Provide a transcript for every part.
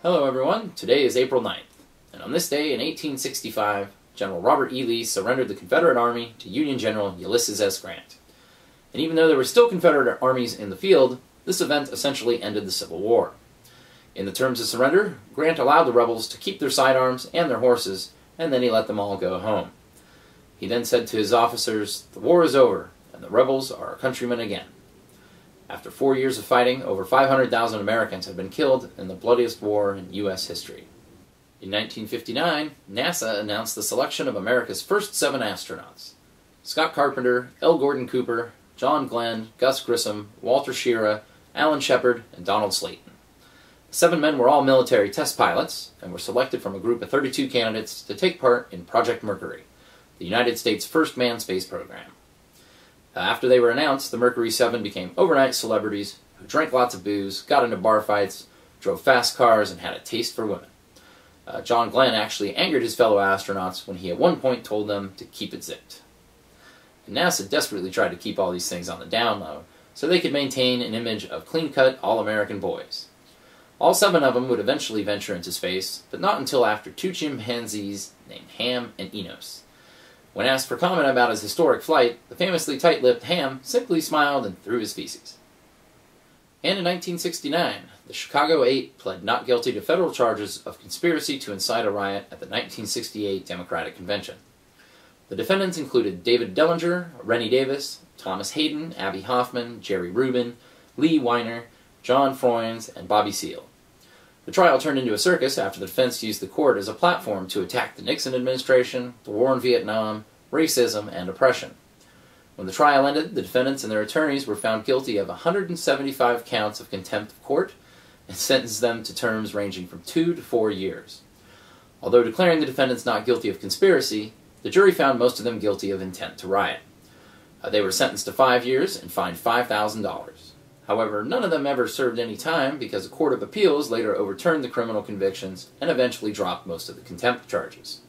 Hello everyone, today is April 9th, and on this day in 1865, General Robert E. Lee surrendered the Confederate Army to Union General Ulysses S. Grant. And even though there were still Confederate armies in the field, this event essentially ended the Civil War. In the terms of surrender, Grant allowed the rebels to keep their sidearms and their horses, and then he let them all go home. He then said to his officers, "The war is over, and the rebels are our countrymen again." After 4 years of fighting, over 500,000 Americans had been killed in the bloodiest war in U.S. history. In 1959, NASA announced the selection of America's first 7 astronauts: Scott Carpenter, L. Gordon Cooper, John Glenn, Gus Grissom, Walter Schirra, Alan Shepard, and Donald Slayton. The 7 men were all military test pilots and were selected from a group of 32 candidates to take part in Project Mercury, the United States' first manned space program. After they were announced, the Mercury 7 became overnight celebrities who drank lots of booze, got into bar fights, drove fast cars, and had a taste for women. John Glenn actually angered his fellow astronauts when he at one point told them to keep it zipped. And NASA desperately tried to keep all these things on the down low so they could maintain an image of clean-cut, all-American boys. All 7 of them would eventually venture into space, but not until after 2 chimpanzees named Ham and Enos. When asked for comment about his historic flight, the famously tight-lipped Ham simply smiled and threw his feces. And in 1969, the Chicago 8 pled not guilty to federal charges of conspiracy to incite a riot at the 1968 Democratic Convention. The defendants included David Dellinger, Rennie Davis, Thomas Hayden, Abby Hoffman, Jerry Rubin, Lee Weiner, John Froines, and Bobby Seale. The trial turned into a circus after the defense used the court as a platform to attack the Nixon administration, the war in Vietnam, racism, and oppression. When the trial ended, the defendants and their attorneys were found guilty of 175 counts of contempt of court and sentenced them to terms ranging from 2 to 4 years. Although declaring the defendants not guilty of conspiracy, the jury found most of them guilty of intent to riot. They were sentenced to 5 years and fined $5,000. However, none of them ever served any time because a court of appeals later overturned the criminal convictions and eventually dropped most of the contempt charges.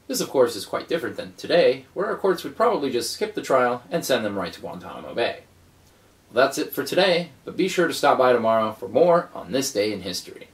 This, of course, is quite different than today, where our courts would probably just skip the trial and send them right to Guantanamo Bay. Well, that's it for today, but be sure to stop by tomorrow for more on this day in history.